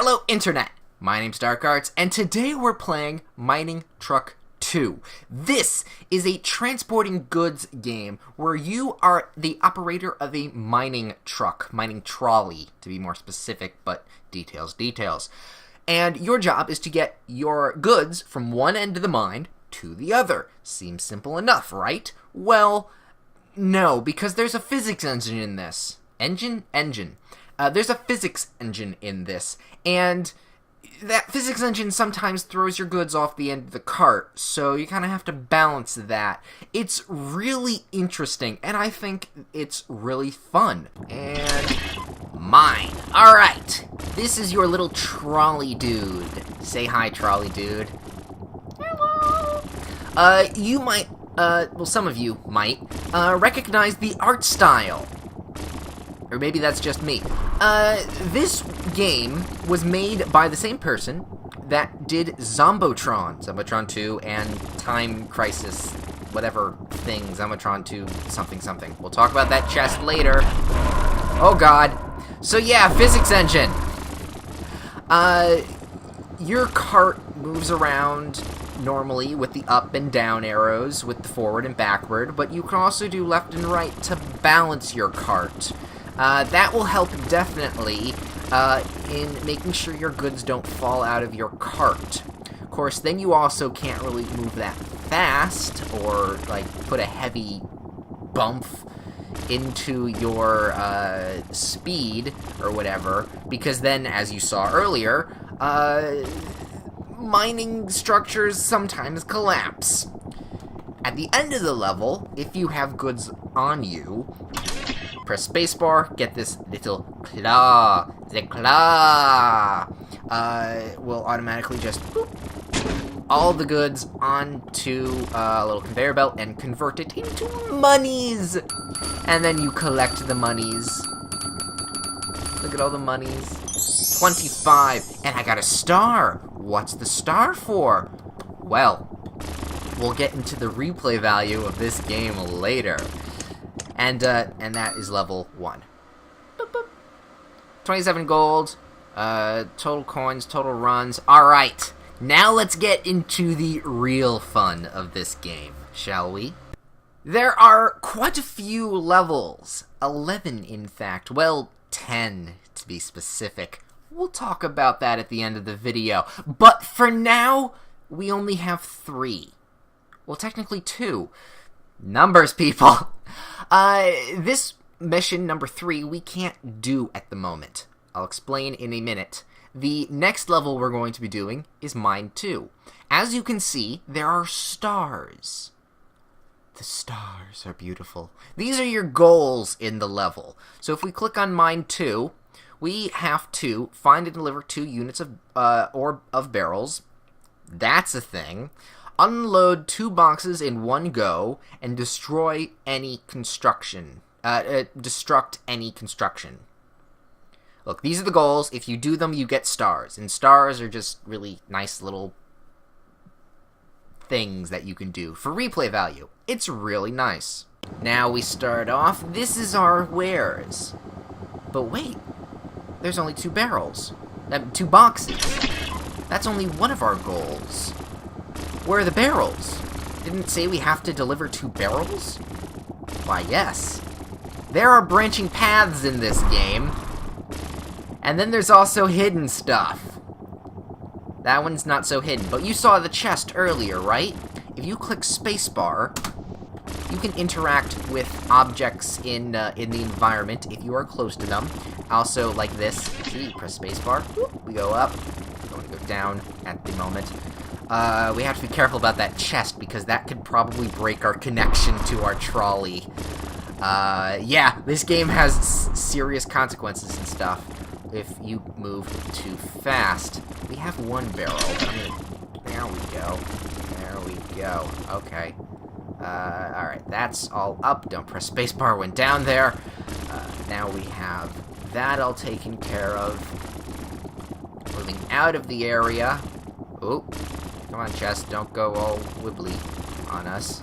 Hello, Internet! My name's Dark Arts, and today we're playing Mining Truck 2. This is a transporting goods game where you are the operator of a mining truck, mining trolley, to be more specific, but details. And your job is to get your goods from one end of the mine to the other. Seems simple enough, right? Well, no, because there's a physics engine in this. Engine? There's a physics engine in this, and that physics engine sometimes throws your goods off the end of the cart, so you kind of have to balance that. It's really interesting, and I think it's really fun. And mine. Alright, this is your little trolley dude. Say hi, trolley dude. Hello! You might, well, some of you might, recognize the art style. Or maybe that's just me. This game was made by the same person that did Zombotron 2, and Time Crisis, whatever thing, Zombotron 2, something. We'll talk about that chest later. Oh god. So yeah, physics engine. Your cart moves around normally with the up and down arrows, with the forward and backward, but you can also do left and right to balance your cart. That will help definitely in making sure your goods don't fall out of your cart. Of course, then you also can't really move that fast or, like, put a heavy bump into your speed or whatever, because then, as you saw earlier, mining structures sometimes collapse. At the end of the level, if you have goods on you, press spacebar, get this little claw. The claw will automatically just boop all the goods onto a little conveyor belt and convert it into monies. And then you collect the monies. Look at all the monies. 25. And I got a star. What's the star for? Well, we'll get into the replay value of this game later. And that is level 1. Boop, boop. 27 gold, total coins, total runs. Alright, now let's get into the real fun of this game, shall we? There are quite a few levels. 11, in fact. Well, 10, to be specific. We'll talk about that at the end of the video. But for now, we only have 3. Well, technically 2. Numbers, people! This mission, number 3, we can't do at the moment. I'll explain in a minute. The next level we're going to be doing is Mine 2. As you can see, there are stars. The stars are beautiful. These are your goals in the level. So if we click on Mine 2, we have to find and deliver 2 units of barrels. That's a thing. Unload 2 boxes in one go, and destroy any construction. Destruct any construction. Look, these are the goals. If you do them, you get stars. And stars are just really nice little things that you can do for replay value. It's really nice. Now we start off. This is our wares. But wait, there's only 2 barrels. 2 boxes. That's only one of our goals. Where are the barrels? Didn't it say we have to deliver 2 barrels? Why, yes. There are branching paths in this game. And then there's also hidden stuff. That one's not so hidden, but you saw the chest earlier, right? If you click spacebar, you can interact with objects in the environment if you are close to them. Also, like this. See, press spacebar. Whoop, we go up. We're going to go down at the moment. We have to be careful about that chest, because that could probably break our connection to our trolley. Yeah, this game has serious consequences and stuff if you move too fast. We have 1 barrel. There we go. Okay. Alright, that's all up. Don't press spacebar when down there. Now we have that all taken care of. Moving out of the area. Ooh. Come on, chest, don't go all wibbly on us.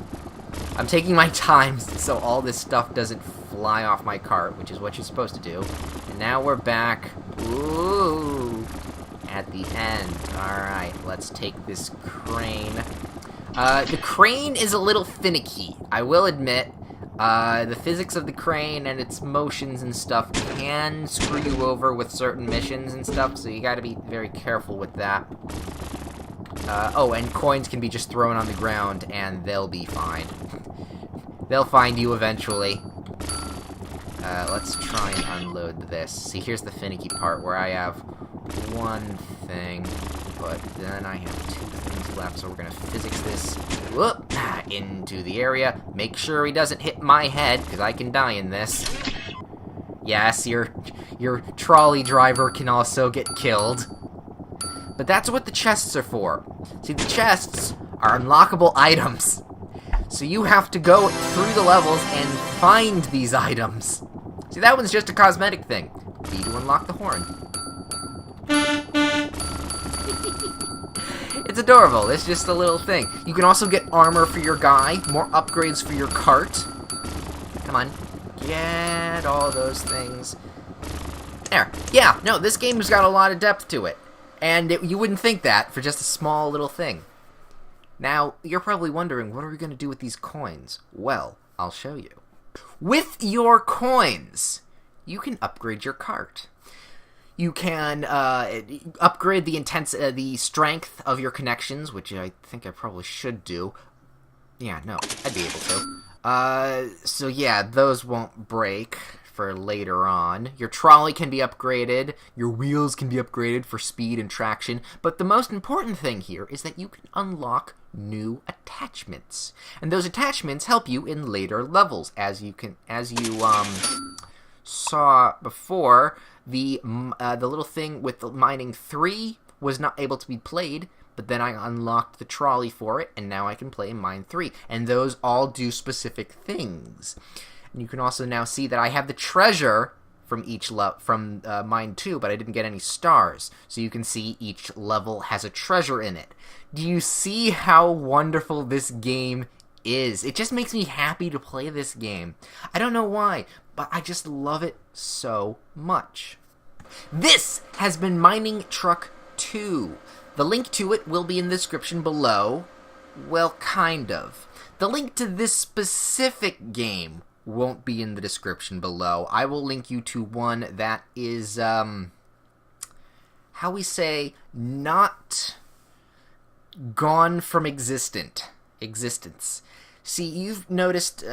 I'm taking my time so all this stuff doesn't fly off my cart, which is what you're supposed to do. And now we're back. Ooh. the end. Alright, let's take this crane. The crane is a little finicky, I will admit. The physics of the crane and its motions and stuff can screw you over with certain missions and stuff, so you gotta be very careful with that. Oh, and coins can be just thrown on the ground, and they'll be fine. They'll find you eventually. Let's try and unload this. See, here's the finicky part where I have one thing, but then I have two things left, so we're gonna physics this whoop, into the area. Make sure he doesn't hit my head, because I can die in this. Yes, your trolley driver can also get killed. But that's what the chests are for. See, the chests are unlockable items. So you have to go through the levels and find these items. See, that one's just a cosmetic thing. B to unlock the horn. It's adorable. It's just a little thing. You can also get armor for your guy, more upgrades for your cart. Come on. Get all those things. There. Yeah, no, this game's got a lot of depth to it. And you wouldn't think that for just a small little thing. Now, you're probably wondering, what are we going to do with these coins? Well, I'll show you. With your coins, you can upgrade your cart. You can upgrade the strength of your connections, which I think I probably should do. Yeah, no, I'd be able to. So yeah, those won't break for later on. Your trolley can be upgraded, your wheels can be upgraded for speed and traction, but the most important thing here is that you can unlock new attachments. And those attachments help you in later levels, as you saw before. The little thing with the mining 3 was not able to be played, but then I unlocked the trolley for it, and now I can play mine 3. And those all do specific things. And you can also now see that I have the treasure from mine 2, but I didn't get any stars. So you can see each level has a treasure in it. Do you see how wonderful this game is? It just makes me happy to play this game. I don't know why, but I just love it so much. This has been Mining Truck 2. The link to it will be in the description below. Well, kind of. The link to this specific game won't be in the description below. I will link you to one that is, how we say, not gone from existence. See, you've noticed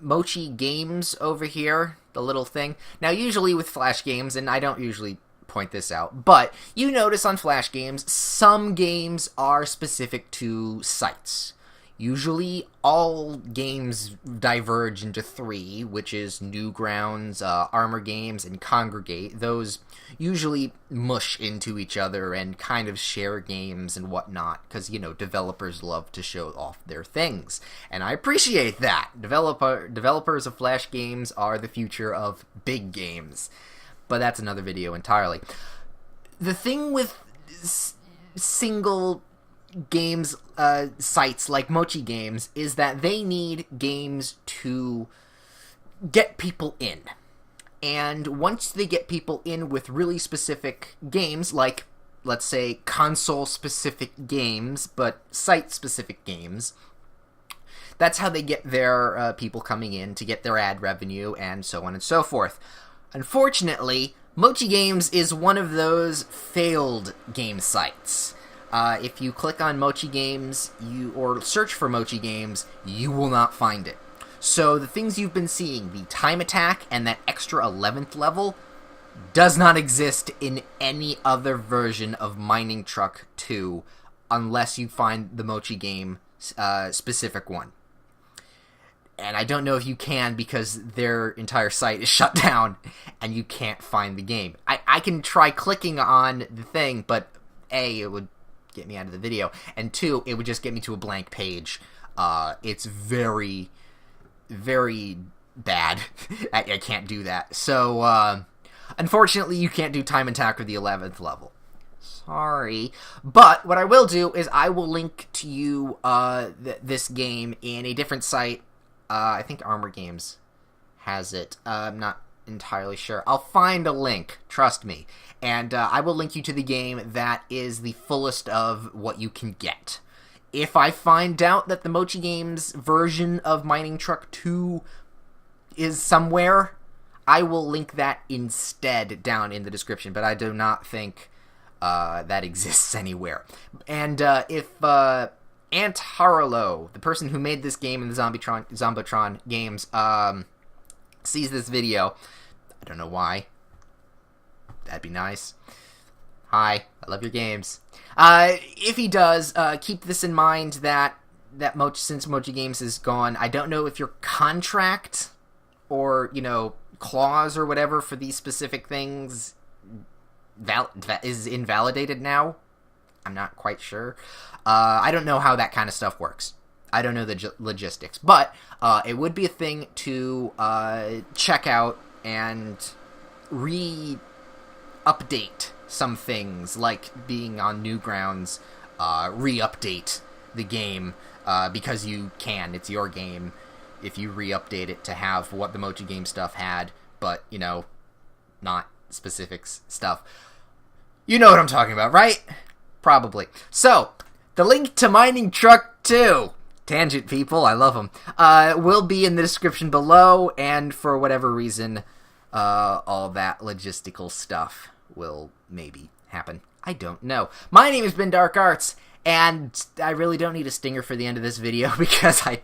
Mochi Games over here, the little thing. Now, usually with Flash games, and I don't usually point this out, but you notice on Flash games, some games are specific to sites. Usually, all games diverge into 3, which is Newgrounds, Armor Games, and Congregate. Those usually mush into each other and kind of share games and whatnot, because, you know, developers love to show off their things. And I appreciate that. Developers of Flash games are the future of big games. But that's another video entirely. The thing with single games sites like Mochi Games is that they need games to get people in. And once they get people in with really specific games, like, let's say, console-specific games, but site-specific games, that's how they get their people coming in to get their ad revenue and so on and so forth. Unfortunately, Mochi Games is one of those failed game sites. If you click on Mochi Games, or search for Mochi Games, you will not find it. So the things you've been seeing, the time attack and that extra 11th level, does not exist in any other version of Mining Truck 2, unless you find the Mochi Game specific one. And I don't know if you can, because their entire site is shut down, and you can't find the game. I can try clicking on the thing, but A, it would get me out of the video, and 2, it would just get me to a blank page. It's very, very bad. I can't do that. So, unfortunately, you can't do time attack or the 11th level. Sorry. But what I will do is I will link to you this game in a different site. I think Armor Games has it. I'm not entirely sure. I'll find a link, trust me. And I will link you to the game that is the fullest of what you can get. If I find out that the Mochi Games version of Mining Truck 2 is somewhere, I will link that instead down in the description, but I do not think that exists anywhere. And if Ant Harlow, the person who made this game in the Zombotron games, sees this video, I don't know why. That'd be nice. Hi, I love your games. If he does, keep this in mind that since Mochi Games is gone, I don't know if your contract or, clause or whatever for these specific things is invalidated now. I'm not quite sure. I don't know how that kind of stuff works. I don't know the logistics, but it would be a thing to check out and re-update some things, like being on Newgrounds, re-update the game, because you can. It's your game if you re-update it to have what the Mochi Game stuff had, but, not specifics stuff. You know what I'm talking about, right? Probably. So, the link to Mining Truck 2, tangent people, I love them, will be in the description below, and for whatever reason, all that logistical stuff will maybe happen. I don't know. My name has been Dark Arts, and I really don't need a stinger for the end of this video because I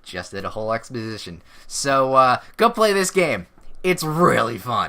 just did a whole exposition. So, go play this game. It's really fun.